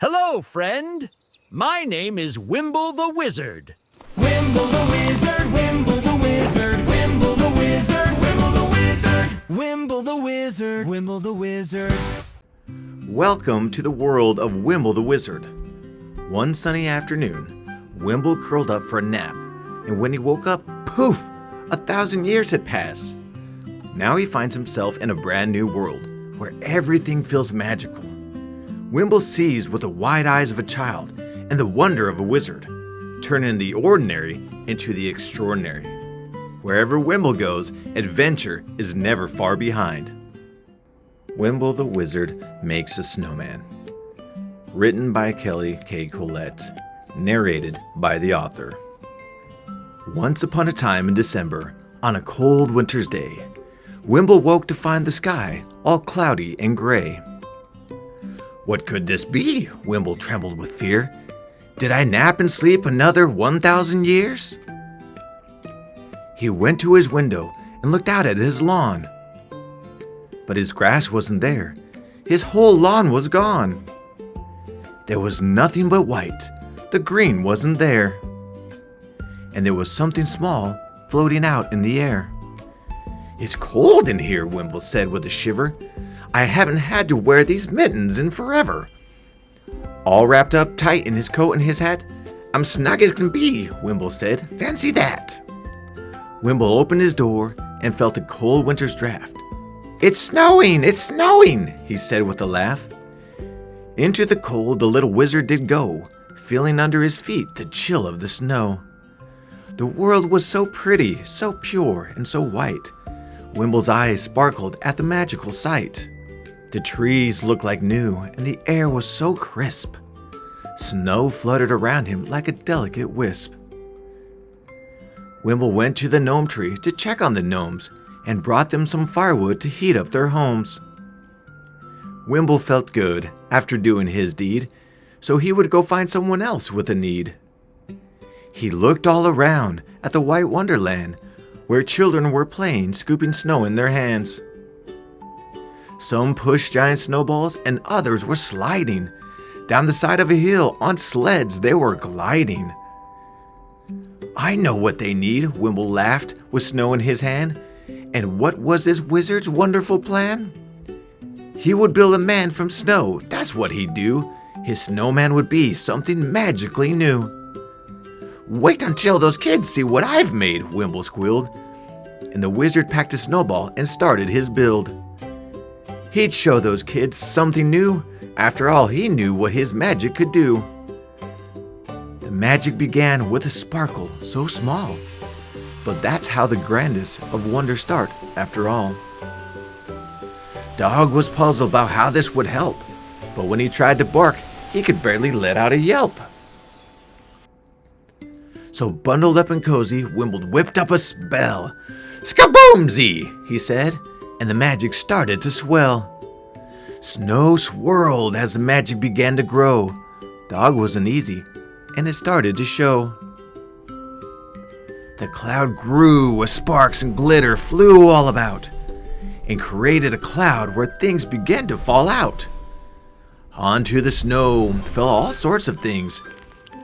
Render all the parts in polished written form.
Hello, friend. My name is Wimble the Wizard. Wimble the Wizard, Wimble the Wizard, Wimble the Wizard, Wimble the Wizard, Wimble the Wizard, Wimble the Wizard. Welcome to the world of Wimble the Wizard. One sunny afternoon, Wimble curled up for a nap, and when he woke up, poof! 1,000 years had passed. Now he finds himself in a brand new world, where everything feels magical. Wimble sees with the wide eyes of a child and the wonder of a wizard, turning the ordinary into the extraordinary. Wherever Wimble goes, adventure is never far behind. Wimble the Wizard Makes a Snowman. Written by Kelly K. Collette. Narrated by the author. Once upon a time in December, on a cold winter's day, Wimble woke to find the sky all cloudy and gray. What could this be? Wimble trembled with fear. Did I nap and sleep another 1,000 years? He went to his window and looked out at his lawn. But his grass wasn't there. His whole lawn was gone. There was nothing but white. The green wasn't there. And there was something small floating out in the air. It's cold in here, Wimble said with a shiver. I haven't had to wear these mittens in forever. All wrapped up tight in his coat and his hat, I'm snug as can be, Wimble said. Fancy that. Wimble opened his door and felt a cold winter's draft. It's snowing, he said with a laugh. Into the cold the little wizard did go, feeling under his feet the chill of the snow. The world was so pretty, so pure, and so white. Wimble's eyes sparkled at the magical sight. The trees looked like new, and the air was so crisp. Snow fluttered around him like a delicate wisp. Wimble went to the gnome tree to check on the gnomes and brought them some firewood to heat up their homes. Wimble felt good after doing his deed, so he would go find someone else with a need. He looked all around at the white wonderland, where children were playing, scooping snow in their hands. Some pushed giant snowballs and others were sliding. Down the side of a hill on sleds they were gliding. I know what they need, Wimble laughed with snow in his hand. And what was this wizard's wonderful plan? He would build a man from snow, that's what he'd do. His snowman would be something magically new. Wait until those kids see what I've made, Wimble squealed. And the wizard packed a snowball and started his build. He'd show those kids something new. After all, he knew what his magic could do. The magic began with a sparkle so small. But that's how the grandest of wonders start, after all. Dog was puzzled about how this would help. But when he tried to bark, he could barely let out a yelp. So bundled up and cozy, Wimble whipped up a spell. Skaboomzy, he said, and the magic started to swell. Snow swirled as the magic began to grow. Dog wasn't easy, and it started to show. The cloud grew with sparks and glitter flew all about, and created a cloud where things began to fall out. Onto the snow fell all sorts of things.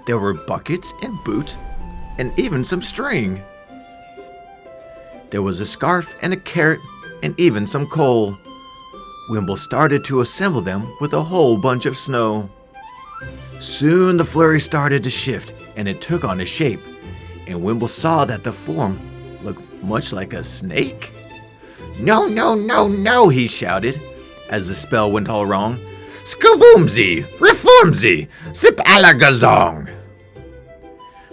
There were buckets and boots, and even some string. There was a scarf and a carrot, and even some coal. Wimble started to assemble them with a whole bunch of snow. Soon the flurry started to shift, and it took on a shape, and Wimble saw that the form looked much like a snake. No, no, no, no, he shouted, as the spell went all wrong. Skaboomzy, reformzy, zip-alagazong.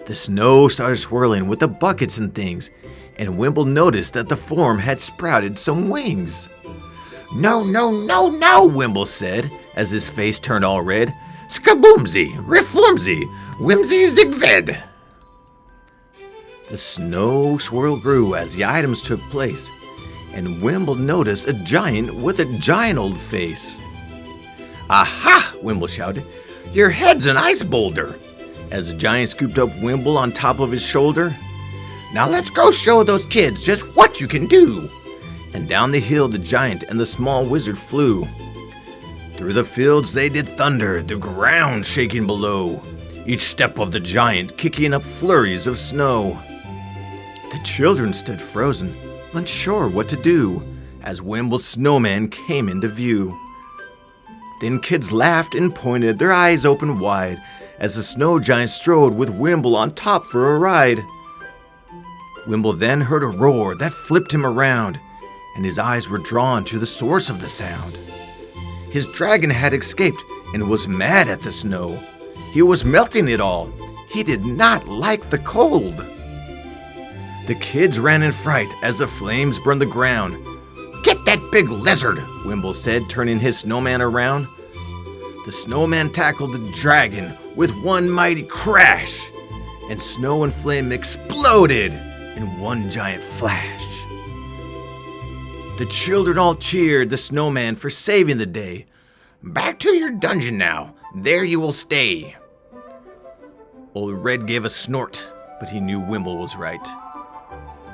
The snow started swirling with the buckets and things, and Wimble noticed that the form had sprouted some wings. No, no, no, no, Wimble said, as his face turned all red. Skaboomzy, reformzy, whimsy zigved. The snow swirl grew as the items took place, and Wimble noticed a giant with a giant old face. Aha! Wimble shouted. Your head's an ice boulder! As the giant scooped up Wimble on top of his shoulder. Now let's go show those kids just what you can do! And down the hill the giant and the small wizard flew. Through the fields they did thunder, the ground shaking below, each step of the giant kicking up flurries of snow. The children stood frozen, unsure what to do, as Wimble's snowman came into view. Then kids laughed and pointed, their eyes open wide, as the snow giant strode with Wimble on top for a ride. Wimble then heard a roar that flipped him around, and his eyes were drawn to the source of the sound. His dragon had escaped and was mad at the snow. He was melting it all. He did not like the cold. The kids ran in fright as the flames burned the ground. "Get that big lizard," Wimble said, turning his snowman around. The snowman tackled the dragon with one mighty crash, and snow and flame exploded in one giant flash. The children all cheered the snowman for saving the day. "Back to your dungeon now, there you will stay." Old Red gave a snort, but he knew Wimble was right.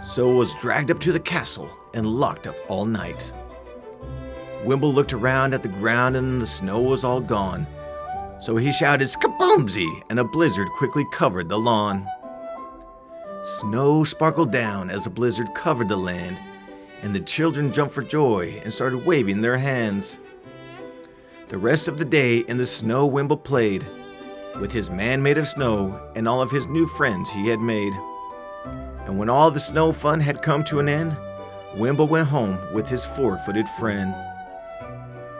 So was dragged up to the castle and locked up all night. Wimble looked around at the ground and the snow was all gone. So he shouted "Skaboomsy!" and a blizzard quickly covered the lawn. Snow sparkled down as a blizzard covered the land, and the children jumped for joy and started waving their hands. The rest of the day in the snow Wimble played, with his man made of snow and all of his new friends he had made. And when all the snow fun had come to an end, Wimble went home with his four-footed friend.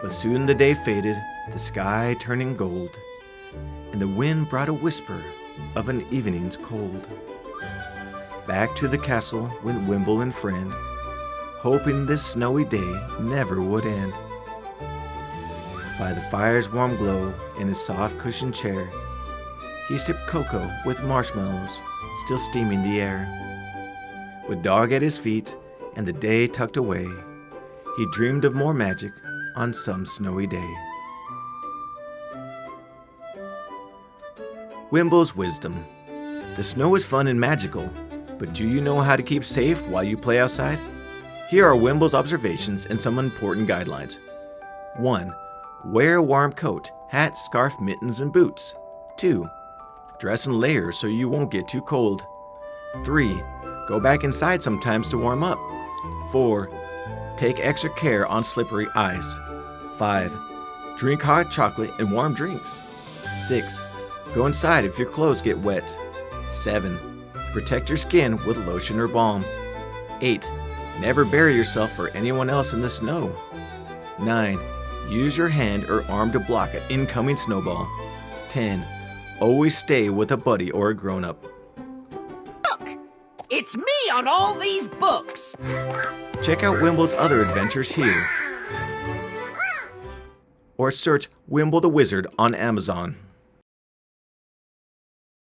But soon the day faded, the sky turning gold, and the wind brought a whisper of an evening's cold. Back to the castle went Wimble and friend, hoping this snowy day never would end. By the fire's warm glow in his soft cushioned chair, he sipped cocoa with marshmallows still steaming the air. With dog at his feet and the day tucked away, he dreamed of more magic on some snowy day. Wimble's wisdom. The snow is fun and magical, but do you know how to keep safe while you play outside? Here are Wimble's observations and some important guidelines. 1. Wear a warm coat, hat, scarf, mittens, and boots. 2. Dress in layers so you won't get too cold. 3. Go back inside sometimes to warm up. 4. Take extra care on slippery ice. 5. Drink hot chocolate and warm drinks. 6. Go inside if your clothes get wet. 7. Protect your skin with lotion or balm. 8. Never bury yourself or anyone else in the snow. 9. Use your hand or arm to block an incoming snowball. 10. Always stay with a buddy or a grown-up. Look! It's me on all these books! Check out Wimble's other adventures here. Or search Wimble the Wizard on Amazon.